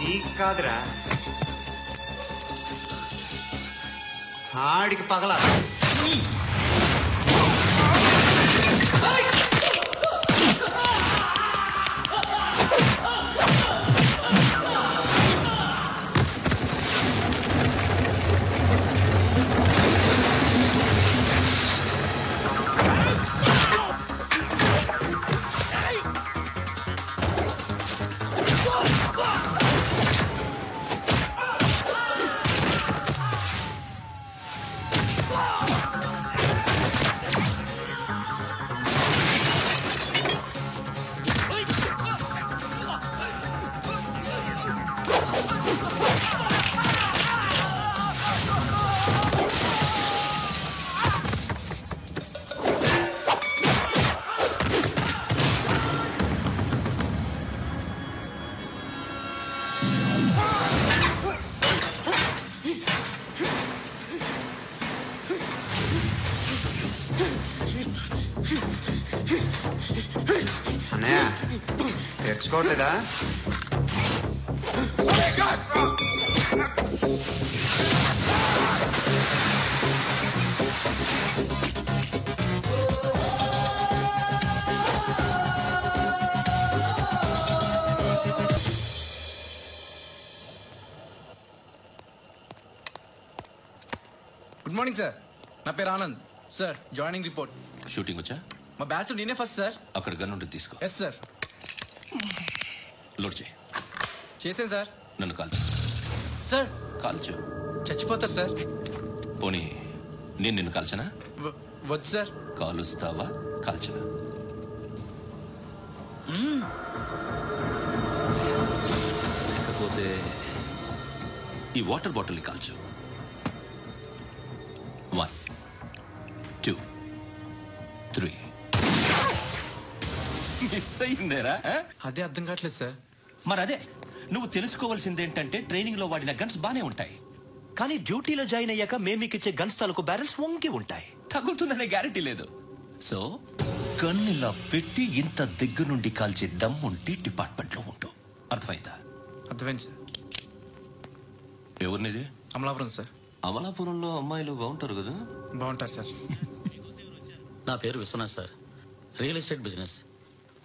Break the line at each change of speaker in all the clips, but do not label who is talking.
నీకు కాదురా, ఆడికి పగల. అన్నయ్య తెచ్చుకోవట్లేదా?
గుడ్ మార్నింగ్ సార్, నా పేరు Anand sir. Joining report.
Shooting వచ్చా?
మా బ్యాచ్ నేనే ఫస్ట్ సార్.
అక్కడ గన్ ఉంటుంది, తీసుకో.
Yes sir.
లోడ్ చేయి.
చేసాను సార్.
నన్ను కాల్చు.
సార్
కాల్చు.
చచ్చిపోతారు సార్.
పోనీ నేను నిన్ను కాల్చనా?
వద్దు సార్.
కాలుస్తావా కాల్చనా? లేకపోతే ఈ వాటర్ బాటిల్ని కాల్చు. 1 2 3. మిస్ అయిందేరా?
అదే అర్థం కావట్లేదు సార్.
మరి అదే నువ్వు తెలుసుకోవాల్సిందేంటంటే ట్రైనింగ్ లో వాడిన గన్స్ బానే ఉంటాయి, కానీ డ్యూటీలో జాయిన్ అయ్యాక మేమీకిచ్చే గన్స్ తాలూకు బ్యారెల్స్ వంగి ఉంటాయి. తగులుతుందనే గ్యారెంటీ లేదు. సో గన్ ఇలా పెట్టి ఇంత దగ్గర నుండి కాల్చే దమ్ముంటి డిపార్ట్మెంట్ లో ఉంటూ. అర్థమైందా?
అర్థమైంది సార్.
ఎవరినిది?
అమలాపురం సార్.
అమలాపురంలో అమ్మాయిలు బాగుంటారు కదా?
బాగుంటారు సార్.
నా పేరు Vishwanath sir. Real estate business.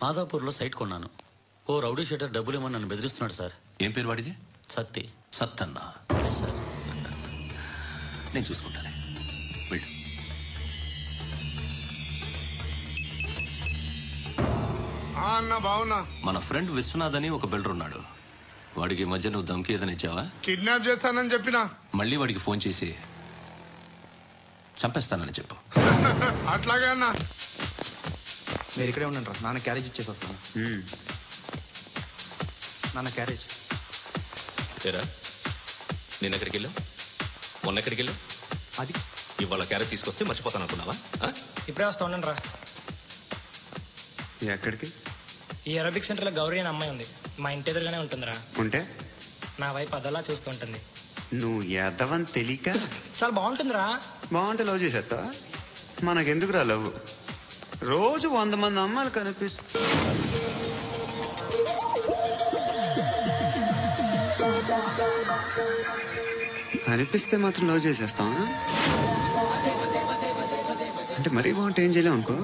మాదాపూర్లో సైట్ కొన్నాను. ఓ రౌడీ షీటర్ డబ్బులు ఇవ్వమని నన్ను బెదిరిస్తున్నాడు సార్.
ఏం పేరు వాడిది?
సత్తి.
సత్తన్నా?
Yes sir.
నేను చూసుకుంటానే, వెళ్ళు.
అన్న బావున్నా.
మన ఫ్రెండ్ విశ్వనాథ్ అని ఒక బిల్డర్ ఉన్నాడు. వాడికి ఈ మధ్య నువ్వు ధమ్కి ఏదని ఇచ్చావా?
కిడ్నాప్ చేస్తానని చెప్పినా.
మళ్ళీ వాడికి ఫోన్ చేసి చంపేస్తానని చెప్పు.
అట్లాగే అన్న.
మీరు ఇక్కడే ఉండండి రా, నాన్న క్యారేజ్ ఇచ్చేసి వస్తాను. నాన్న క్యారేజ్.
ఏరా, నేను ఎక్కడికి వెళ్ళావు? మొన్న ఎక్కడికి వెళ్ళావు?
అది
ఇవాళ క్యారెట్ తీసుకొస్తే మర్చిపోతాను అనుకున్నావా?
ఇప్పుడే వస్తా ఉండండి రా.
ఎక్కడికి?
ఈ అరబిక్ సెంటర్లో గౌరీ అనే అమ్మాయి ఉంది. మా ఇంటి ఎదురుగానే ఉంటుందిరా.
ఉంటే
నా వైపు అదలా చూస్తూ ఉంటుంది.
నువ్వు ఎదవని తెలియక
చాలా బాగుంటుందిరా.
బాగుంటే లవ్ చేసేస్తా. మనకెందుకురా లవ్? రోజు 100 మంది అమ్మాయిలు కనిపిస్తూ కనిపిస్తే మాత్రం లవ్ చేసేస్తాం. అంటే మరీ బాగుంటే ఏం చేయలేం అనుకో.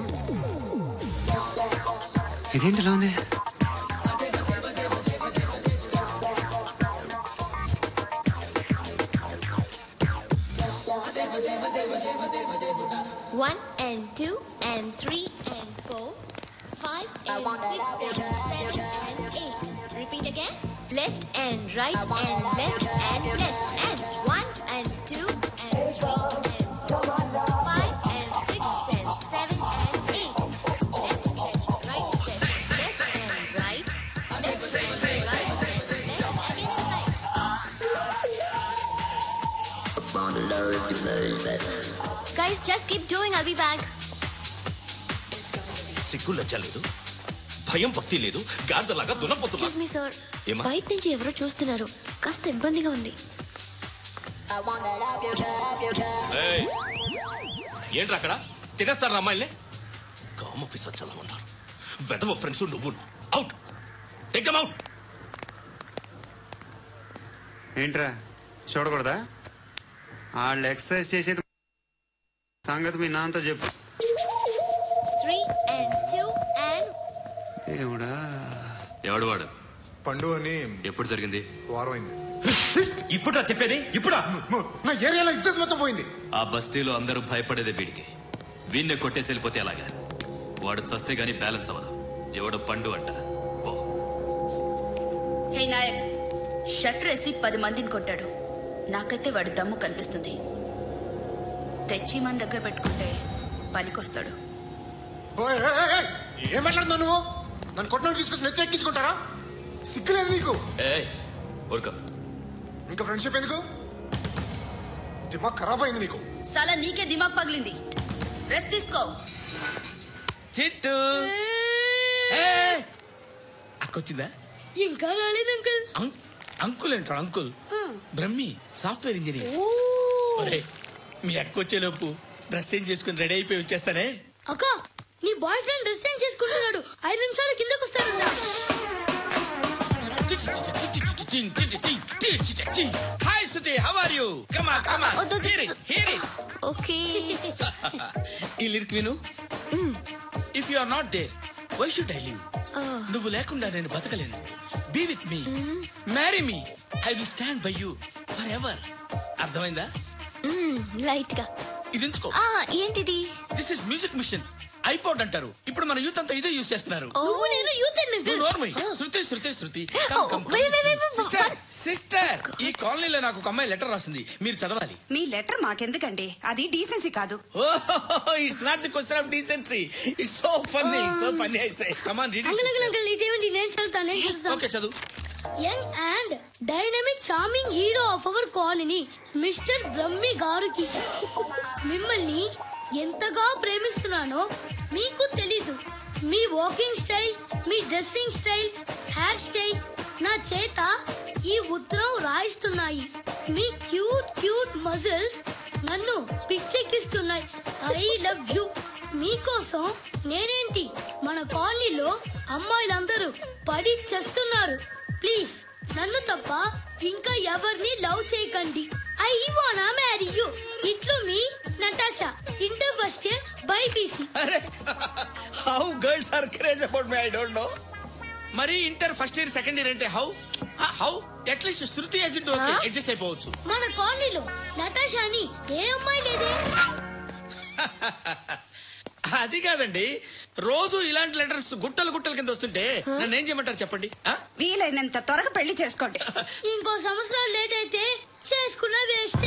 ఇదేంటి ఇలా ఉంది?
One and 2 and 3 and 4, 5 and 6 and 7 and 8. Repeat again. Left and right and left and left and 1 and 2 and 3 and 4, 5 and 6 and 7 and 8. Left stretch, right stretch, left and right, left and right and left again right. Guys, just keep doing. I'll be back.
సిగ్గు లజ్జ లేదు, భయం భక్తి లేదు, గాడిదలాగా దున్నపోతున్నా.
Excuse me, sir.
ఏమా?
బయట నుంచి ఎవరో చూస్తున్నారు. కాస్త ఇబ్బందిగా ఉంది.
ఏయ్, ఏంట్రా అక్కడ? తినేస్తారా అమ్మాయిల్ని? కామ పిశాచాలా ఉన్నారు. వెదవ ఫ్రెండ్స్ నువ్వు. Out, take them out.
ఏంట్రా చూడకూడదా? వాళ్ళు ఎక్సర్సైజ్ చేసేది సంగతి మీ నాన్నతో చెప్పు.
3 and 2 and
దేవుడా.
ఎవడు వాడు?
పండు అని
ఎప్పుడు జరిగింది?
వారం అయింది.
ఇప్పుడు చెప్పేది ఇప్పుడా?
నా ఏరియాలో ఇజ్జత్ మొత్తం పోయింది.
ఆ బస్తీలో అందరూ భయపడేదే వీడికి. వీణ్ణే కొట్టేసి వెళ్ళిపోతే అలాగా? వాడు చస్తే గానీ బ్యాలెన్స్ అవ్వదు. ఎవడో పండు అంట. ఓ
హే నాయక్, షట్టర్ వేసి 10 మందిని కొట్టాడు. నాకైతే వాడి దమ్ము కనిపిస్తుంది. తెచ్చి మన దగ్గర పెట్టుకుంటే పనికొస్తాడు.
ఓయ్, ఏయ్, ఏయ్, ఏయ్, ఏం మాట్లాడుతున్నావు నువ్వు? నన్ను కొట్టడానికి తీసుకొచ్చి నెత్తి ఎక్కించుకుంటారా? సిగ్గులేదు నీకు?
ఏయ్ ఊరుకో.
ఇంకా ఫ్రెండ్షిప్ ఎందుకు? దిమాగ్ ఖరాబ్ అయింది నీకు.
సాలా నీకే దిమాగ్ పగిలింది. రెస్ట్ తీసుకో.
చిట్టు అక్కొచ్చిందా?
ఇంకా రాలేదు అంకుల్.
అంకుల్ ఏంట్రా అంకుల్? Brahmi software engineer. ఒరేయ్, మీ అక్కొచ్చేలోపు డ్రెస్ చేంజ్ చేసుకుని రెడీ అయిపోయి వచ్చేస్తానే.
అక్క, నీ బాయ్ ఫ్రెండ్ డ్రెస్ చేంజ్ చేసుకుంటున్నాడు. 5 నిమిషాలు కిందకు వస్తాడంట.
Hi Suti, how are you? Come on come on, hear it hear it.
Okay.
ఈ లిరిక్ విను. If you are not there why should I live? నువ్వు లేకుండా నేను బతకలేను. Be with me, marry me, I will stand by you forever. అర్థమైందా?
Light గా.
ఇది ఎంచుకో.
ఏంటిది?
This is music mission. IPod అంటారు. ఇప్పుడు మన యూత్ అంతా ఇదే యూజ్ చేస్తున్నారు.
నువ్వు నేను యూత్
నువ్వు నోర్మై. శృతి శృతి శృతి.
సిస్టర్,
సిస్టర్, ఈ కాలనీలో నాకు ఒక అమ్మాయి లెటర్ రాసింది, మీరు చదవాలి.
మీ లెటర్ మాకెందుకండి? అది డీసెన్సీ కాదు.
It's not the question of decency. It's so funny, so funny. I say come on read.
Uncle ఇదేంటి? నేను చదువుతాను.
ఓకే చదువు.
Young and dynamic charming hero of our colony mister Brahmi గారికి మిమ్మల్ని ఎంతగా ప్రేమిస్తున్నానో మీకు తెలీదు. మీ వాకింగ్ స్టైల్, మీ డ్రెస్సింగ్ స్టైల్, హెయిర్ స్టైల్ నా చేత ఈ ఉత్తరం రాయిస్తున్నాయి. మీ క్యూట్ క్యూట్ మజిల్స్ నన్ను పిచ్చెక్కిస్తున్నాయి. I love you. మీకోసం నేనేంటి, మన కాలనీలో అమ్మాయిలందరూ పడి చేస్తున్నారు. ప్లీజ్ నన్ను తప్ప ఇంకా ఎవరిని లవ్ చేయకండి. ఐ వానా మ్యారీ యూ. ఇట్లు మీ Natasha, inter first year BiPC.
అరే, how girls are craze about me, I don't know. మరి inter first year second year అంటే how how at least Shruti agent okay adjust అయిపోవచ్చు.
మన కాలనీలో నటాషాని ఏ అమ్మాయి లేదే.
అది కాదండి, రోజు ఇలాంటి లెటర్స్ గుట్టలు గుట్టల కింద వస్తుంటే నన్ను ఏం చేయమంటారు చెప్పండి?
వీలైనంత త్వరగా పెళ్లి చేసుకోండి.
ఇంకో సంవత్సరాలు లేట్ అయితే చేసుకున్న వేస్ట్.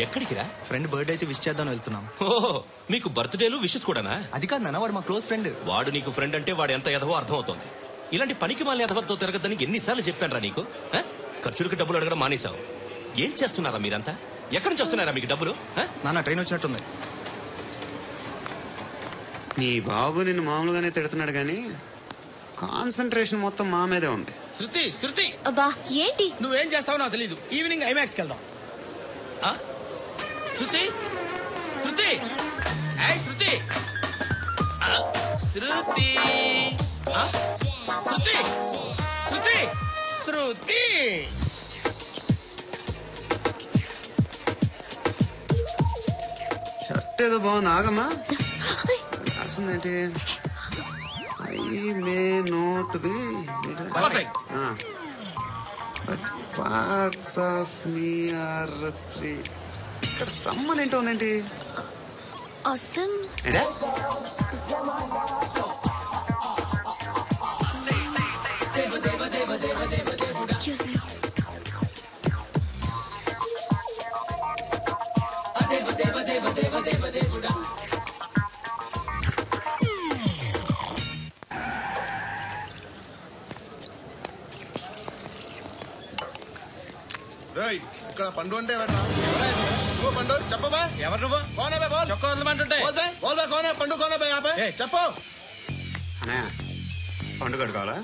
ఎక్కడికి రా?
ఫ్రెండ్ బర్త్డే అయితే విష్ చేద్దాం వెళ్తున్నాం.
ఓహో, మీకు బర్త్డేలు విషెస్ కూడానా?
అది కాదు నాన్న, వాడు మా క్లోజ్ ఫ్రెండ్.
వాడు నీకు ఫ్రెండ్ అంటే వాడు ఎంత ఎదవో అర్థమవుతోంది. ఇలాంటి పనికి మాలి ఎదవతో తిరగద్దని ఎన్నిసార్లు చెప్పాను నీకు? ఖర్చులకి డబ్బులు అడగడం మానేశావు. ఏం చేస్తున్నారా మీరంతా? ఎక్కడి నుంచి వస్తున్నారా మీకు డబ్బులు?
నాన్న ట్రైన్ వచ్చినట్టుంది.
నీ బాబు నిన్ను మామూలుగానే తిడుతున్నాడు కానీ కాన్సన్ట్రేషన్ మొత్తం మా మీదే ఉంది.
శృతి శృతి,
అబ్బా ఏంటి?
నువ్వేం చేస్తావో నాకు తెలీదు. ఈవినింగ్ ఐమాక్స్కి వెళ్దాం. శృతి శృతి, ఏయ్ శృతి, శృతి, శృతి, శృతి, శృతి.
షర్ట్ ఏదో బాగుంది, ఆగమ్మా. రాసిందేంటి? I may not be but parts of me are free. ఇక్కడ సమ్మన్ ఏంటో ఉందేంటి?
అసమ్. Excuse me.
ఇక్కడ పండు అంటే నువ్వు పండు చెప్పబా.
ఎవరు నువ్వు? చొక్కా వదలమంటుంటే
పండు చెప్పు.
అనే పండుగ కావాలా?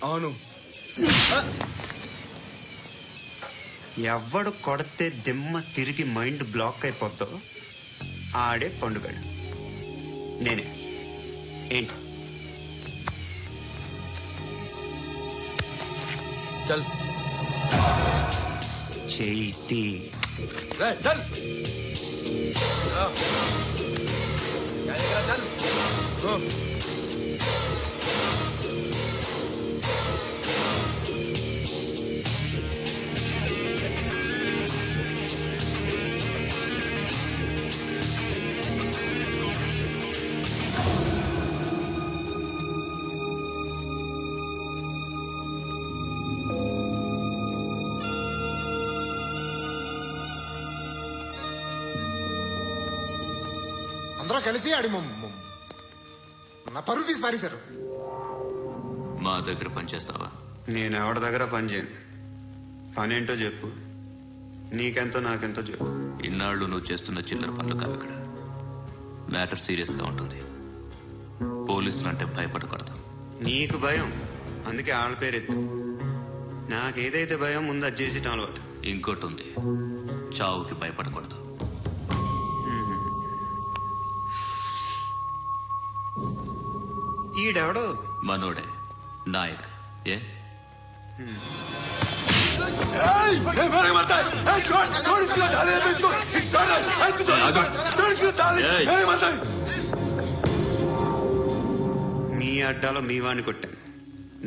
అవును.
ఎవడు కొడితే దిమ్మ తిరిగి మైండ్ బ్లాక్ అయిపోద్దో ఆడే పండుగడు. నేనే. ఏంటి
చల్
చేతి
చల్ చల్ గో
అందరూ కలిసి ఆడి నా పరువు తీసి పారేశారు.
మా దగ్గర పనిచేస్తావా?
నేను ఎవరి దగ్గర పని చేయను. పని ఏంటో చెప్పు. నీకెంతో నాకెంతో చెప్పు.
ఇన్నాళ్ళు నువ్వు చేస్తున్న చిల్లర పనులు కావు ఇక్కడ. మ్యాటర్ సీరియస్ గా ఉంటుంది. పోలీసులు అంటే భయపడకూడదు.
నీకు భయం, అందుకే ఆళ్ళ పేరెత్తు. నాకేదైతే భయం ముందు అది చేసేటం అలవాటు.
ఇంకోటి ఉంది, చావుకి భయపడకూడదు.
ఈడెవడో
మనోడే నాయక్. ఏ
మీ అడ్డాలో మీ వాడిని కొట్టాను.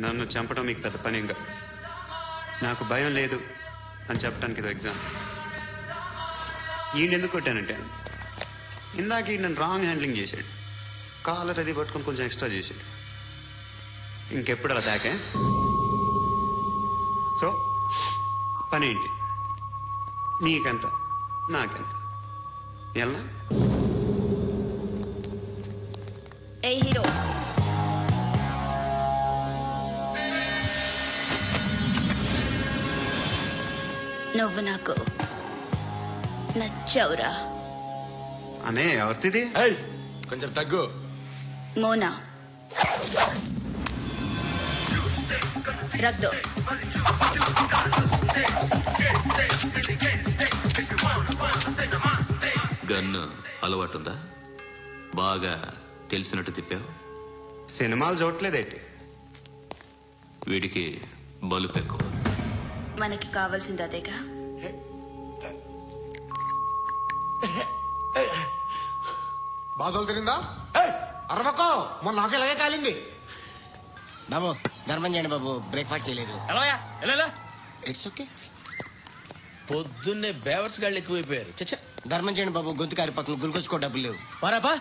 నన్ను చంపడం మీకు పెద్ద పని ఇంకా. నాకు భయం లేదు అని చెప్పడానికి ఇది ఎగ్జామ్. ఈయన ఎందుకు కొట్టానంటే ఇందాక ఈయన నన్ను రాంగ్ హ్యాండ్లింగ్ చేశాడు. కాలర్ అది పట్టుకొని కొంచెం ఎక్స్ట్రా చేశాడు. ఇంకెప్పుడు అలా దాకే. సో పని ఏంటి? నీకెంత నాకెంత ఎలా?
ఏ హీరో, నువ్వు నాకు నచ్చావురా.
అనే ఎవరిది?
కొంచెం తగ్గు.
మోనా రక్ దో.
గన్ను అలవాటుందా? బాగా తెలిసినట్టు తిప్పావు.
సినిమాలు చూడట్లేదేంటి?
వీడికి బలుపు ఎక్కువ.
మనకి కావాల్సింది అదేగా.
బాధలు తిరిందా? అరవకో, మొన్న నాకు ఇలాగే కాలింది.
బాబు ధర్మం చేయండి బాబు, బ్రేక్ఫాస్ట్ చేయలేదు.
ఎలా
ఇట్స్ ఓకే.
పొద్దున్నే బేవర్స్ గాళ్ళు ఎక్కువైపోయారు. చచ్చా,
ధర్మం చేయండి బాబు, గొంతు కారిపోతుంది, గురికొచ్చుకో డబ్బులు లేవు.
పారాపా.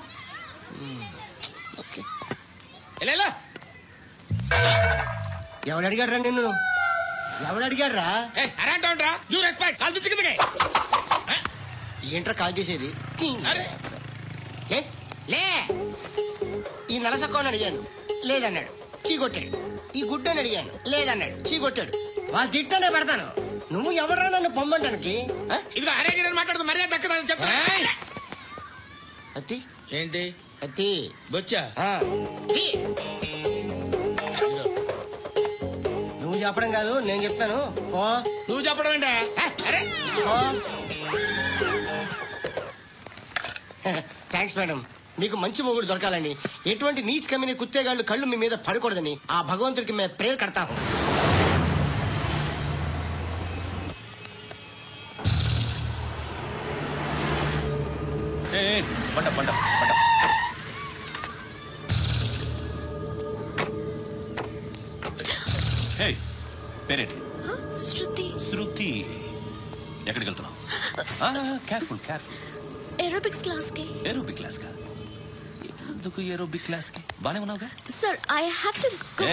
ఓకే.
ఎలా
ఎవడు అడిగాడు రా నిన్ను? ఎవడు అడిగాడు రా? ఏంట్రా కాల్ తీసేది? లే, ఈ నలసక్కని అడిగాను లేదన్నాడు, చీ కొట్టాడు. ఈ గుడ్డని అడిగాను లేదన్నాడు, చీ కొట్టాడు. వాళ్ళు తిట్టానే పెడతాను. నువ్వు ఎవడరా నన్ను పొమ్మంటానికి?
ఇదిగో అరే మాట్లాడుతూ మర్యాద దక్కదని చెప్పా.
అత్తి
ఏంటి
అత్తి
బొచ్చా?
నువ్వు చెప్పడం కాదు నేను చెప్తాను. ఓ
నువ్వు చెప్పడం ఏంటా?
Thanks madam. మీకు మంచి మొగుడు దొరకాలని, ఎటువంటి నీచ్ కమ్మిన కుత్తేగాళ్ళు కళ్ళు మీ మీద పడకూడదని ఆ భగవంతుడికి మేము ప్రేయర్ కడతాము.
పంట పంట పంట. హే, పేరేంటి?
శృతి.
శృతి. ఎక్కడికి వెళ్తున్నావు? Careful careful.
ఏరోబిక్స్ క్లాస్ కి.
ఏరోబిక్ క్లాస్ కా? ఎందుకు ఏరోబిక్ క్లాస్ కి? బానే ఉన్నావుగా?
Sir I have to go.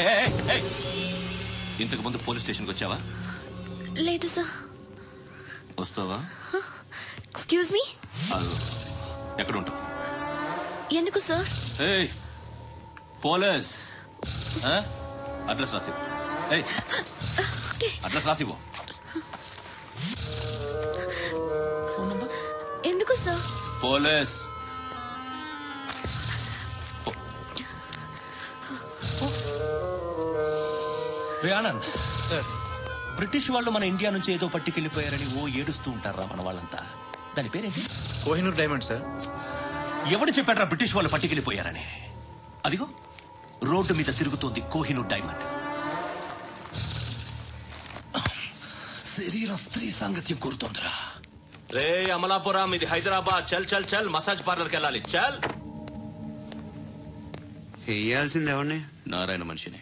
ఇంతకు ముందు పోలీస్ స్టేషన్కి వచ్చావా?
లేదు సార్.
వస్తావా?
Excuse me.
ఎక్కడ ఉంటావు?
ఎందుకు సార్?
పోలీస్ అడ్రస్ రాసివ్వు. అడ్రస్ రాసివ్వు. Phone number.
ఎందుకు sir?
Police. Anand
sir,
British వాళ్ళు మన ఇండియా నుంచి ఏదో పట్టుకెళ్ళిపోయారని ఓ ఏడుస్తూ ఉంటారా మన వాళ్ళంతా? దాని పేరేంటి?
Kohinoor diamond sir.
ఎవడు చెప్పాడ్రా బ్రిటిష్ వాళ్ళు పట్టుకెళ్ళిపోయారని? అదిగో రోడ్డు మీద తిరుగుతోంది కోహినూర్ డైమండ్. శరీరం స్త్రీ సాంగత్యం కోరుతోందిరా. రే అమలాపురం, ఇది హైదరాబాద్. చల్ చల్ చల్, మసాజ్ పార్లర్కి వెళ్ళాలి. చల్.
వేయాల్సింది ఎవరిని?
నారాయణ మనిషిని.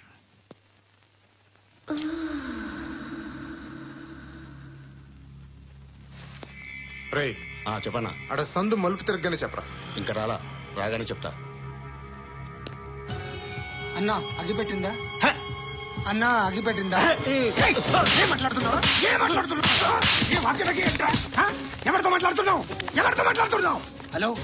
రే చెప్పనా? అక్కడ సందు మలుపు తిరగగానే చెప్పరా. ఇంకా రాగానే చెప్తా.
అన్నా అగిపెట్టిందా? అన్నా అగిపెట్టిందా? ఏం మాట్లాడుతున్నావు? ఎవరితో మాట్లాడుతున్నావు? Hello hello.